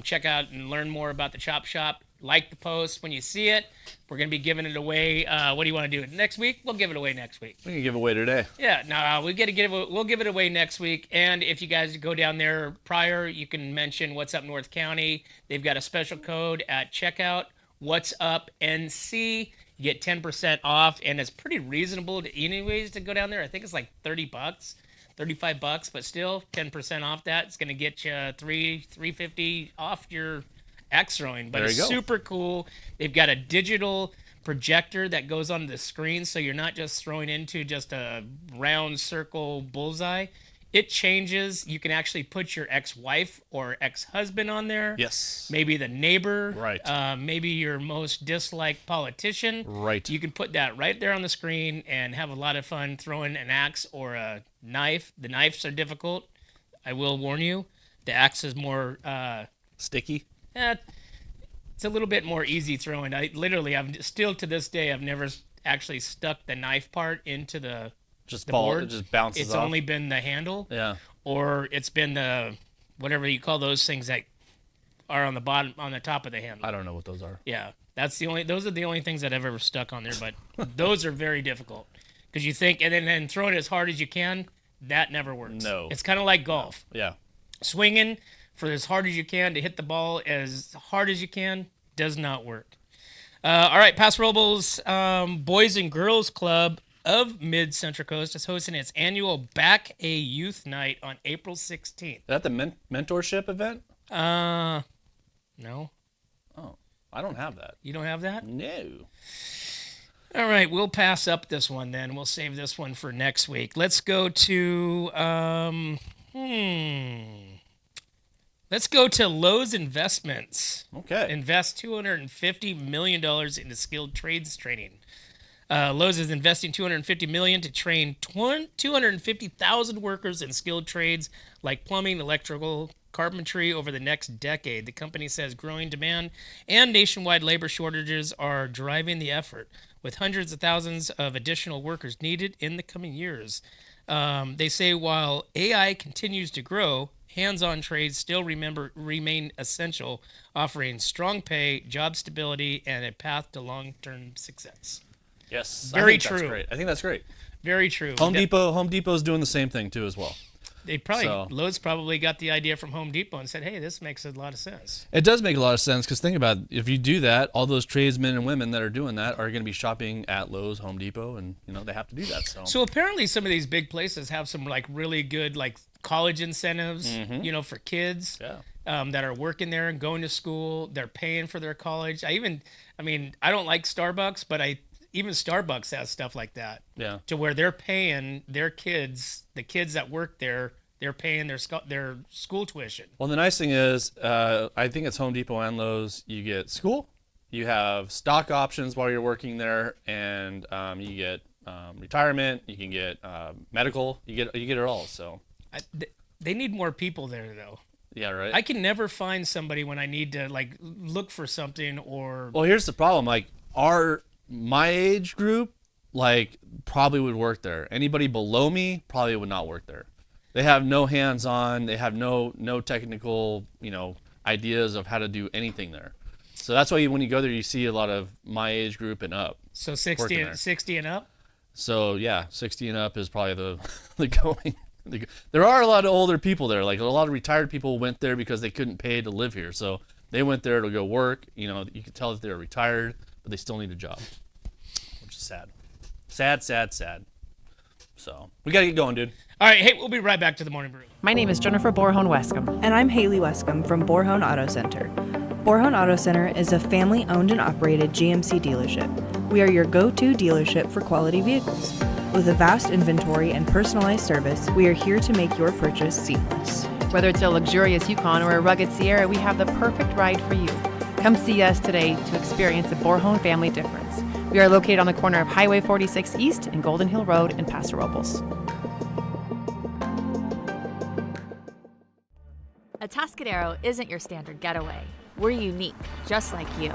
check out and learn more about the Chop Shop. Like the post when you see it. We're going to be giving it away. What do you want to do? Next week? We'll give it away next week. We can give it away today. Yeah, no, we'll give it away next week. And if you guys go down there prior, you can mention What's Up North County. They've got a special code at checkout. What's Up NC. You get 10% off, and it's pretty reasonable anyways to go down there. I think it's like $30, $35, but still 10% off that. It's going to get you $350 off your axe throwing, but it's super cool. They've got a digital projector that goes on the screen, so you're not just throwing into just a round circle bullseye. It changes. You can actually put your ex-wife or ex-husband on there. Yes. Maybe the neighbor. Right. Maybe your most disliked politician. Right. You can put that right there on the screen and have a lot of fun throwing an axe or a knife. The knives are difficult. I will warn you. The axe is more sticky. It's a little bit more easy throwing. I've still to this day, I've never actually stuck the knife part into the board. It just bounces It's off. only been the handle. Yeah. Or it's been the, whatever you call those things that are on the top of the handle. I don't know what those are. Yeah. Those are the only things that I've ever stuck on there, but those are very difficult. Because you think, and then throw it as hard as you can, that never works. No. It's kind of like golf. Yeah. Swinging for as hard as you can to hit the ball as hard as you can does not work. All right, Paso Robles Boys and Girls Club of Mid Central Coast is hosting its annual Back A Youth Night on April 16th. Is that the mentorship event? No. Oh, I don't have that. You don't have that? No. All right, we'll pass up this one then. We'll save this one for next week. Let's go to Let's go to Lowe's Investments. Okay. Invest $250 million into skilled trades training. Lowe's is investing $250 million to train 250,000 workers in skilled trades like plumbing, electrical, carpentry over the next decade. The company says growing demand and nationwide labor shortages are driving the effort, with hundreds of thousands of additional workers needed in the coming years. They say while AI continues to grow, hands-on trades still remain essential, offering strong pay, job stability, and a path to long-term success. Yes, very true. true. That's great. I think that's great. Very true. Home Depot's doing the same thing too as well. Lowe's probably got the idea from Home Depot and said, "Hey, this makes a lot of sense." It does make a lot of sense because think about it. If you do that, all those tradesmen and women that are doing that are going to be shopping at Lowe's, Home Depot, and they have to do that. So apparently, some of these big places have some really good college incentives, for kids that are working there and going to school. They're paying for their college. I don't like Starbucks, but even Starbucks has stuff like that. Yeah. To where they're paying their kids, the kids that work there, they're paying their school tuition. Well, the nice thing is, I think it's Home Depot and Lowe's. You get school, You have stock options while you're working there, and you get retirement. You can get medical. You get it all. So they need more people there, though. Yeah, right. I can never find somebody when I need to like look for something or. Well, here's the problem. Like my age group, like probably would work there. Anybody below me probably would not work there. They have no hands-on. They have no technical, ideas of how to do anything there. So that's why when you go there, you see a lot of my age group and up. So 60 and up. So yeah, 60 and up is probably the going. There are a lot of older people there. Like a lot of retired people went there because they couldn't pay to live here. So they went there to go work. You could tell that they're retired, but they still need a job, which is sad. Sad. So we got to get going, dude. All right. Hey, we'll be right back to the Morning Brew. My name is Jennifer Borhone-Wescombe. And I'm Haley Wescombe from Borhone Auto Center. Borhone Auto Center is a family-owned and operated GMC dealership. We are your go-to dealership for quality vehicles. With a vast inventory and personalized service, we are here to make your purchase seamless. Whether it's a luxurious Yukon or a rugged Sierra, we have the perfect ride for you. Come see us today to experience the Borhone family difference. We are located on the corner of Highway 46 East and Golden Hill Road in Paso Robles. Atascadero isn't your standard getaway. We're unique, just like you.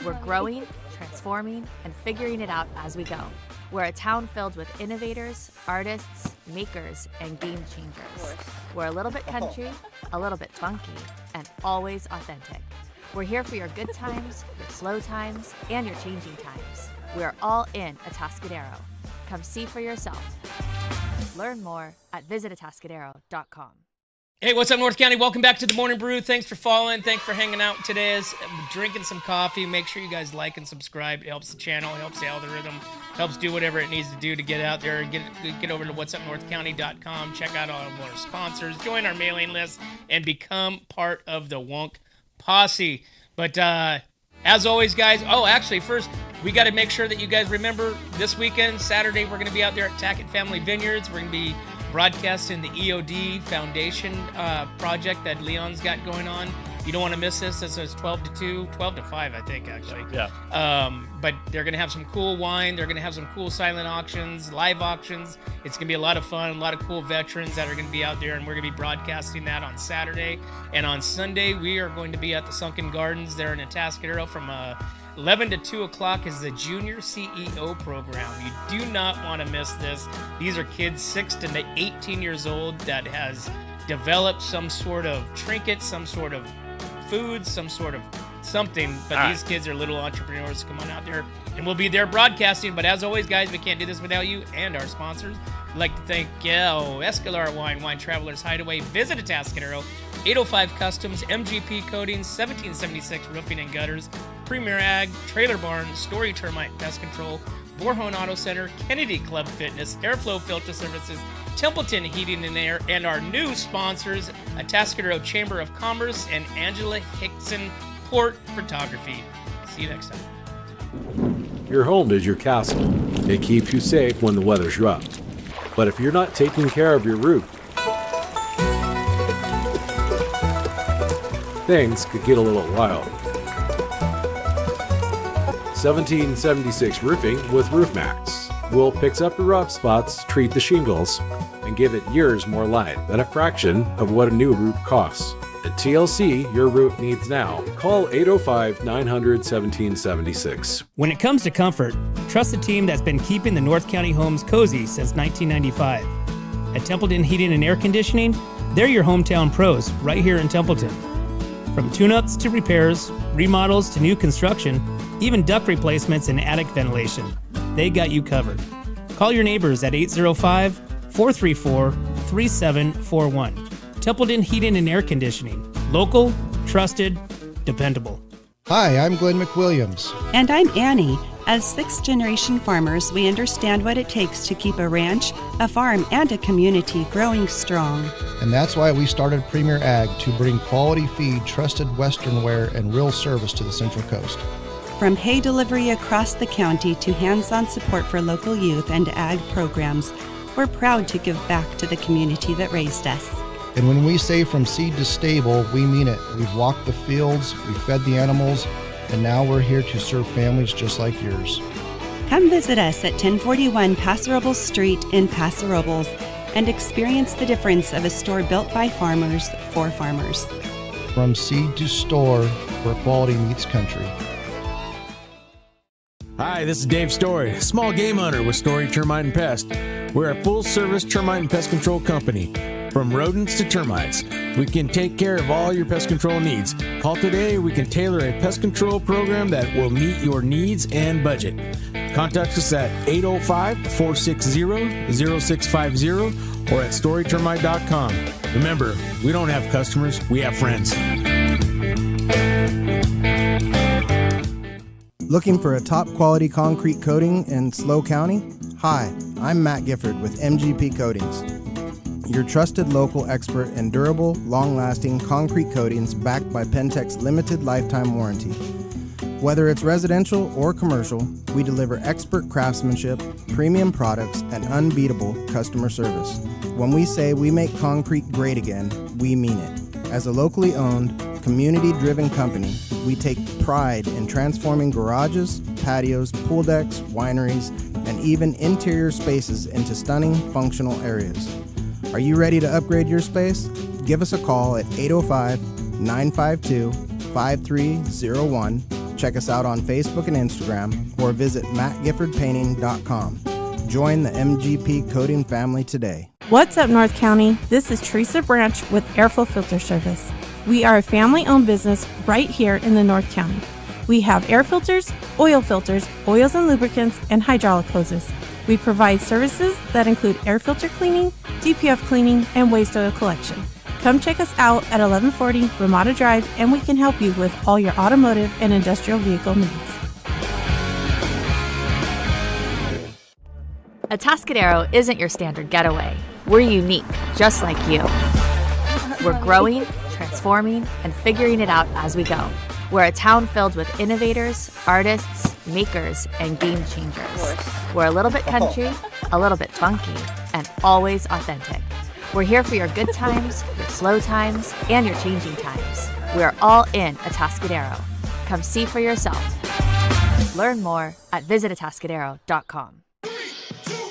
We're growing, transforming, and figuring it out as we go. We're a town filled with innovators, artists, makers, and game changers. We're a little bit country, a little bit funky, and always authentic. We're here for your good times, your slow times, and your changing times. We're all in Atascadero. Come see for yourself. Learn more at visitatascadero.com. Hey, what's up, North County? Welcome back to the Morning Brew. Thanks for following. Thanks for hanging out today. Drinking some coffee. Make sure you guys like and subscribe. It helps the channel, helps the algorithm, helps do whatever it needs to do to get out there. Get over to whatsupnorthcounty.com. Check out all of our sponsors. Join our mailing list and become part of the Wonk Posse. But as always, guys, actually, first, we got to make sure that you guys remember this weekend, Saturday, we're going to be out there at Tackett Family Vineyards. We're going to be broadcasting the EOD Foundation project that Leon's got going on. You don't want to miss this. This is 12 to 5, I think, actually. Yeah. But they're going to have some cool wine. They're going to have some cool silent auctions, live auctions. It's going to be a lot of fun, a lot of cool veterans that are going to be out there, and we're going to be broadcasting that on Saturday. And on Sunday, we are going to be at the Sunken Gardens there in Atascadero from 11 to 2 o'clock is the Junior CEO program. You do not want to miss this. These are kids 6 to 18 years old that has developed some sort of trinket, some sort of food, some sort of something. But these kids are little entrepreneurs. Come on out there, and we'll be there broadcasting. But as always, guys, we can't do this without you and our sponsors. I'd like to thank Escalar Wine Travelers Hideaway. Visit Atascadero, 805 Customs, MGP Coatings, 1776 Roofing and Gutters, Premier Ag, Trailer Barn, Story Termite Pest Control, Borhone Auto Center, Kennedy Club Fitness, Airflow Filter Services, Templeton Heating and Air, and our new sponsors, Atascadero Chamber of Commerce and Angela Hickson Port Photography. See you next time. Your home is your castle. It keeps you safe when the weather's rough. But if you're not taking care of your roof, things could get a little wild. 1776 Roofing with RoofMax will fix up the rough spots, treat the shingles, and give it years more life at a fraction of what a new roof costs. At TLC, your roof needs now. Call 805-900-1776. When it comes to comfort, trust the team that's been keeping the North County homes cozy since 1995. At Templeton Heating and Air Conditioning, they're your hometown pros right here in Templeton. From tune-ups to repairs, remodels to new construction, even duct replacements and attic ventilation, they got you covered. Call your neighbors at 805-434-3741. Templeton Heating and Air Conditioning. Local, trusted, dependable. Hi, I'm Glenn McWilliams. And I'm Annie. As sixth-generation farmers, we understand what it takes to keep a ranch, a farm, and a community growing strong. And that's why we started Premier Ag to bring quality feed, trusted Western wear, and real service to the Central Coast. From hay delivery across the county to hands-on support for local youth and ag programs, we're proud to give back to the community that raised us. And when we say from seed to stable, we mean it. We've walked the fields, we've fed the animals, and now we're here to serve families just like yours. Come visit us at 1041 Paso Robles Street in Paso Robles and experience the difference of a store built by farmers for farmers. From seed to store, where quality meets country. Hi, this is Dave Story, small game hunter with Story Termite and Pest. We're a full-service termite and pest control company. From rodents to termites, we can take care of all your pest control needs. Call today, we can tailor a pest control program that will meet your needs and budget. Contact us at 805-460-0650 or at storytermite.com. Remember, we don't have customers, we have friends. Looking for a top quality concrete coating in SLO County? Hi, I'm Matt Gifford with MGP Coatings, your trusted local expert in durable, long-lasting concrete coatings backed by Pentec's limited lifetime warranty. Whether it's residential or commercial, we deliver expert craftsmanship, premium products, and unbeatable customer service. When we say we make concrete great again, we mean it. As a locally owned, community-driven company, we take pride in transforming garages, patios, pool decks, wineries, and even interior spaces into stunning, functional areas. Are you ready to upgrade your space? Give us a call at 805-952-5301. Check us out on Facebook and Instagram, or visit mattgiffordpainting.com. Join the MGP Coating family today. What's up, North County? This is Teresa Branch with Airflow Filter Service. We are a family-owned business right here in the North County. We have air filters, oils and lubricants, and hydraulic hoses. We provide services that include air filter cleaning, DPF cleaning, and waste oil collection. Come check us out at 1140 Ramada Drive, and we can help you with all your automotive and industrial vehicle needs. Atascadero isn't your standard getaway. We're unique, just like you. We're growing, transforming, and figuring it out as we go. We're a town filled with innovators, artists, makers, and game changers. We're a little bit country, a little bit funky, and always authentic. We're here for your good times, your slow times, and your changing times. We're all in Atascadero. Come see for yourself. Learn more at visitatascadero.com. 3, 2,